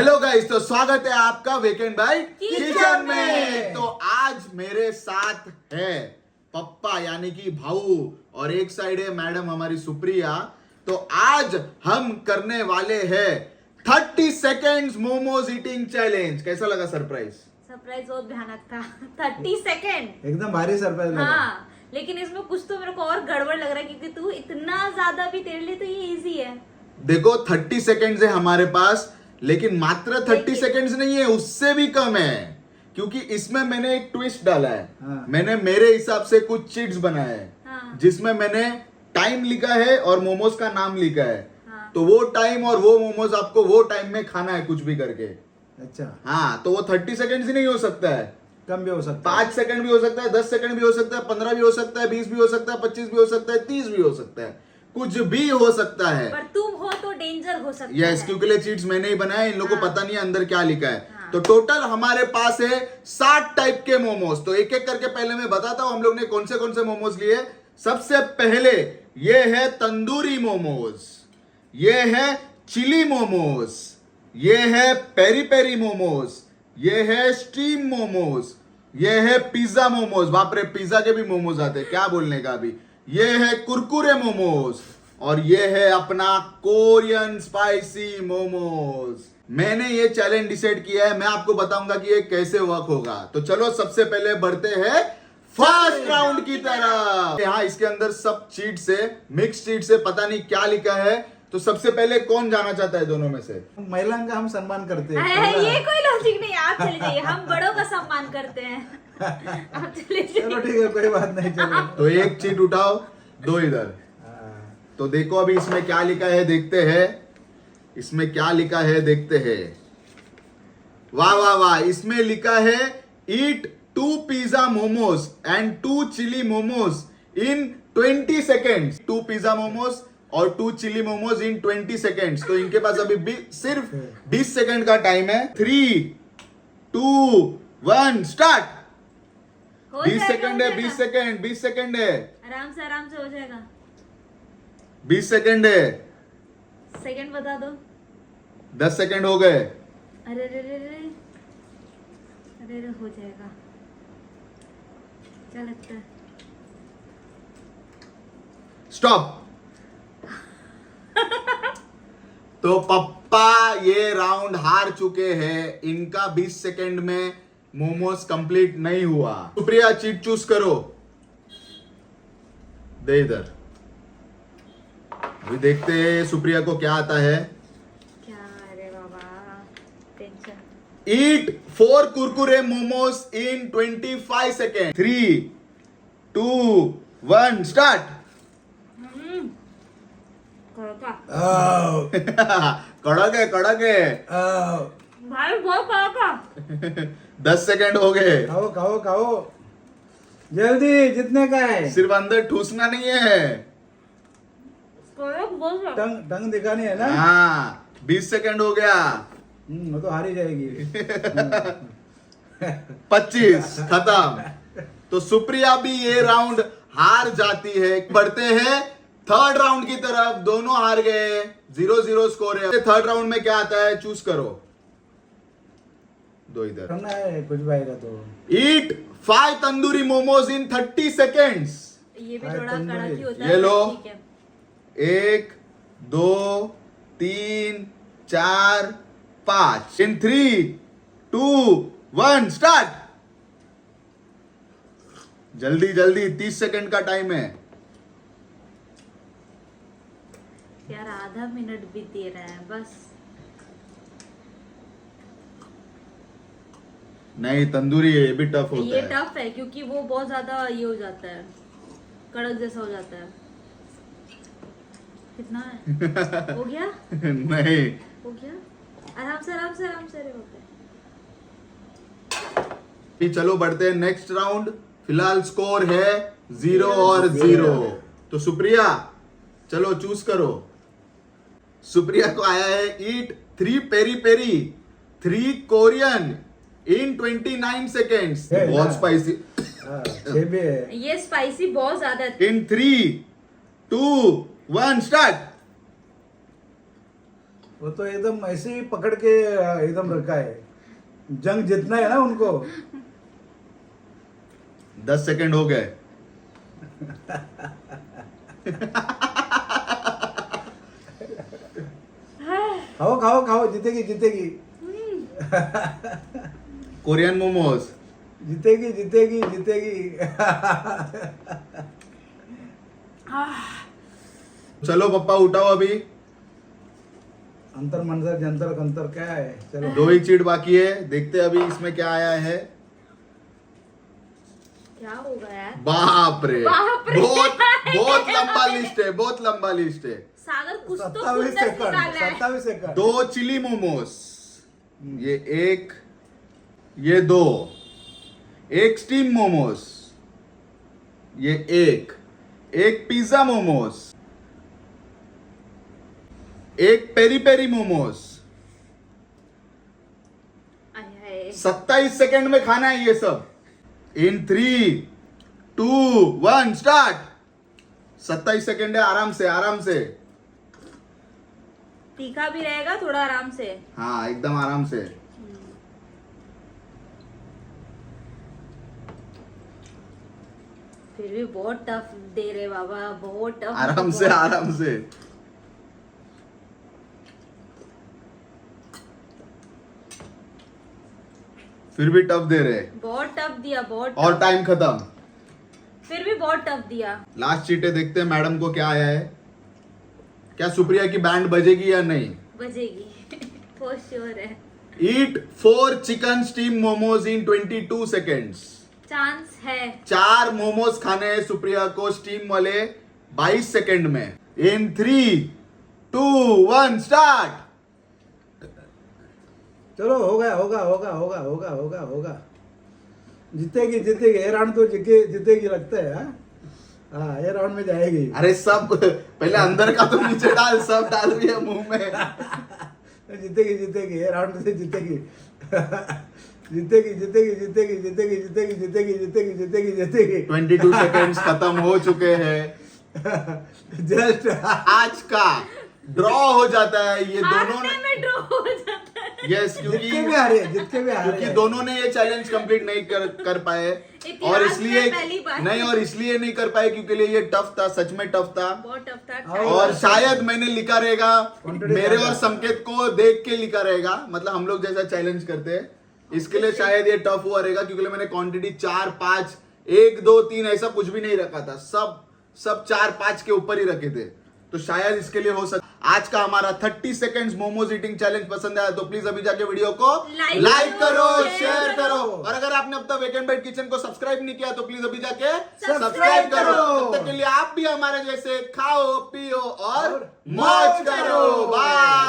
Hello guys, तो स्वागत है आपका वीकेंड बाय किचन में। तो आज मेरे साथ है पप्पा यानी कि भाऊ और एक साइड है मैडम हमारी सुप्रिया। तो आज हम करने वाले हैं 30 सेकेंड्स मोमोज ईटिंग चैलेंज। कैसा लगा सरप्राइज? सरप्राइज बहुत भयानक था। 30 सेकेंड एकदम भारी सरप्राइज लगा। हाँ, लेकिन इसमें कुछ तो मेरे को और गड़बड़ लग रहा है क्योंकि तू इतना ज्यादा भी तेरे लिए तो ये इजी है। देखो 30 सेकेंड्स है हमारे पास, लेकिन मात्र 30 सेकेंड्स नहीं है, उससे भी कम है क्योंकि इसमें मैंने एक ट्विस्ट डाला है। हाँ। मैंने मेरे हिसाब से कुछ चीट्स बनाए हैं हाँ। जिसमें मैंने टाइम लिखा है और मोमोज का नाम लिखा है। हाँ। तो वो टाइम और वो मोमोज आपको वो टाइम में खाना है कुछ भी करके। अच्छा, हाँ, तो वो 30 सेकेंड्स ही नहीं हो सकता है, कम भी हो सकता है। 5 सेकंड भी हो सकता है, 10 सेकंड भी हो सकता है, 15 भी हो सकता है, 20 भी हो सकता है, 25 भी हो सकता है, 30 भी हो सकता है, कुछ भी हो सकता है। पर तुम हो तो डेंजर हो सकता यस, है। क्योंकि ये चीट्स मैंने ही बनाए, इन लोगों को हाँ। पता नहीं है अंदर क्या लिखा है। हाँ। तो टोटल हमारे पास है 60 टाइप के मोमोज। तो एक एक करके पहले मैं बताता हूं हम लोग ने कौन से मोमोज लिए। सबसे पहले ये है तंदूरी मोमोज, ये है चिली मोमोज, ये है पेरी पेरी मोमोज, ये है स्टीम मोमोज, ये है पिज्जा मोमोज। बाप रे, पिज्जा के भी मोमोज आते हैं, क्या बोलने का अभी। ये है कुरकुरे मोमोज और ये है अपना कोरियन स्पाइसी मोमोज। मैंने ये चैलेंज डिसाइड किया है, मैं आपको बताऊंगा कि ये कैसे वर्क होगा। तो चलो सबसे पहले बढ़ते हैं फर्स्ट राउंड की तरफ। यहाँ इसके अंदर सब चीट्स है, मिक्स चीट्स है, पता नहीं क्या लिखा है। तो सबसे पहले कौन जाना चाहता है दोनों में से? महिला का हम सम्मान करते है, हैं। ये कोई लॉजिक नहीं। आप चले जाइए, हम बड़ों का सम्मान करते हैं। आप चले चलो जाइए। ठीक है, कोई बात नहीं, चलो। तो एक चीट उठाओ, दो इधर। हाँ। तो देखो अभी इसमें क्या लिखा है, देखते हैं इसमें क्या लिखा है, देखते हैं। वाह वाह वाह, इसमें लिखा है eat 2 pizza momos and 2 chilli momos in 20 seconds. 2 pizza momos और 2 चिली मोमोज इन 20 सेकेंड्स। तो इनके पास अभी सिर्फ 20 सेकेंड का टाइम है। 3, 2, 1 स्टार्ट। हो 20 जाएगा, सेकेंड हो है, जाएगा। 20 सेकेंड, 20 सेकेंड है, आराम से हो जाएगा। 20 सेकेंड है, सेकंड बता दो। 10 सेकेंड हो गए। अरे रे रे रे, अरे रे, हो जाएगा। क्या लगता है? स्टॉप। तो पप्पा ये राउंड हार चुके हैं, इनका 20 सेकेंड में मोमोज कंप्लीट नहीं हुआ। सुप्रिया चीट चूज करो, दे इधर। अभी देखते हैं सुप्रिया को क्या आता है। क्या? अरे बाबा, टेंशन। ईट 4 कुरकुरे मोमोज इन 25 सेकेंड। 3, 2, 1 स्टार्ट। आओ, कड़क है, कड़क है। आओ। भाई बहुत कड़क। 10 सेकेंड हो गए। खाओ खाओ खाओ, जल्दी, जितने का है। सिर्फ अंदर ठूसना नहीं है। टंग दिखानी है ना। हाँ, 20 सेकेंड हो गया। वो तो हारी जाएगी। 25 खत्म। तो सुप्रिया भी ये राउंड हार जाती है। बढ़ते हैं थर्ड राउंड की तरफ। दोनों हार गए, 0-0 स्कोर है। थर्ड राउंड में क्या आता है, चूज करो। दो इधर। करना है, कुछ भी आएगा तो। ईट 5 तंदूरी मोमोज इन 30 सेकेंड्स। ये भी भाई, थोड़ा तंदूरी। कड़क ही होता ये है। लो। ठीक है। 1, 2, 3, 4, 5 इन 3, 2, 1 स्टार्ट। जल्दी जल्दी, 30 सेकेंड का टाइम है। यार आधा मिनट भी दे रहा है बस। नहीं, तंदूरी है, ये भी टफ होता ये है। टफ है क्योंकि वो बहुत ज्यादा ये हो जाता है, कड़क जैसा हो जाता है। कितना है? हो गया? नहीं, हो गया? आराम से आराम से आराम से। अरे बाप रे। ये चलो बढ़ते हैं नेक्स्ट राउंड। फिलहाल स्कोर है 0 और 0। तो सुप्रिया चलो चूज करो। सुप्रिया को आया है ईट 3 पेरी पेरी 3 कोरियन इन 29 सेकेंड्स। बहुत स्पाइसी। हाँ, ये भी है। ये स्पाइसी बहुत ज्यादा है। इन 3, 2, 1 स्टार्ट। वो तो एकदम ऐसे ही पकड़ के एकदम रखा है, जंग जीतना है ना उनको। 10 सेकंड हो गए। खाओ खाओ खाओ, जीतेगी जीतेगी कोरियन मोमोज। जीतेगी जीतेगी जीतेगी। चलो पप्पा उठाओ अभी। अंतर मंतर जंतर कंतर क्या है, चलो। 2 ही चीट बाकी है, देखते हैं अभी इसमें क्या आया है। क्या होगा यार? बाप रे, बाप रे। बहुत लंबा लिस्ट है, बहुत लंबा लिस्ट है। सागर कुछ तो 27 खुंदस सेकंड, निकाला है। 27 सेकंड। 2 चिली मोमोज, ये 1, ये 2, 1 स्टीम मोमोज, ये 1 pizza momos, 1 peri peri momos. आय हाय। 27 सेकंड में खाना है ये सब। इन 3, 2, 1 स्टार्ट। 27 सेकंड है, आराम से आराम से। तीखा भी रहेगा थोड़ा, आराम से। हाँ एकदम आराम से। फिर भी बहुत टफ दे रहे बाबा, बहुत टफ। आराम से आराम से। फिर भी टफ दे रहे। बहुत टफ दिया, बहुत और tough। टाइम खत्म। फिर भी बहुत टफ दिया। लास्ट चीटे देखते हैं मैडम को क्या आया है। क्या सुप्रिया की बैंड बजेगी या नहीं? बजेगी फॉर श्योर है। ईट 4 चिकन स्टीम मोमोज इन 22 सेकेंड्स। चांस है। 4 मोमोज खाने हैं सुप्रिया को स्टीम वाले 22 सेकेंड में। इन 3, 2, 1 स्टार्ट। चलो हो गया होगा होगा होगा होगा होगा होगा। जीतेगी जीतेगी, ये राउंड तो जीतेगी लगता है। हाँ ये राउंड में जाएगी। अरे सब पहले अंदर का तो नीचे डाल, सब डाल रही है मुंह में। जीतेगी जीतेगी, ये राउंड से जीतेगी। जीतेगी जीतेगी जीतेगी जीतेगी जीतेगी जीतेगी जीतेगी जीतेगी जीतेगी। 22 सेकेंड्स खत्म हो चुके हैं। जस्ट आज का ड्रॉ हो जाता है ये दोनों हारने में ड्रॉ हो जाता है। यस, जीत के भी क्योंकि हारे, जीत के भी हारे। क्योंकि दोनों ने ये चैलेंज कंप्लीट नहीं कर पाए। इतिहास और में इसलिए पहली बार। नहीं, और इसलिए नहीं कर पाए क्योंकि ये टफ था, सच में टफ था। बहुत टफ था। और शायद मैंने लिखा रहेगा Quantity मेरे ज्यादा। और संकेत को देख के लिखा रहेगा, मतलब हम लोग जैसा चैलेंज करते हैं इसके लिए शायद ये टफ हुआ रहेगा, क्योंकि मैंने क्वांटिटी 4, 5, 1, 2, 3 ऐसा कुछ भी नहीं रखा था। सब 4, 5 के ऊपर ही रखे थे, तो शायद इसके लिए हो सकता। आज का हमारा 30 सेकंड्स मोमोज ईटिंग चैलेंज पसंद आया तो प्लीज अभी जाके वीडियो को लाइक करो, शेयर करो, और अगर आपने अब तक वेकेंड बाइट किचन को सब्सक्राइब नहीं किया तो प्लीज अभी जाके सब्सक्राइब करो। तब तक के लिए आप भी हमारे जैसे खाओ, पियो और मौज करो। बाय।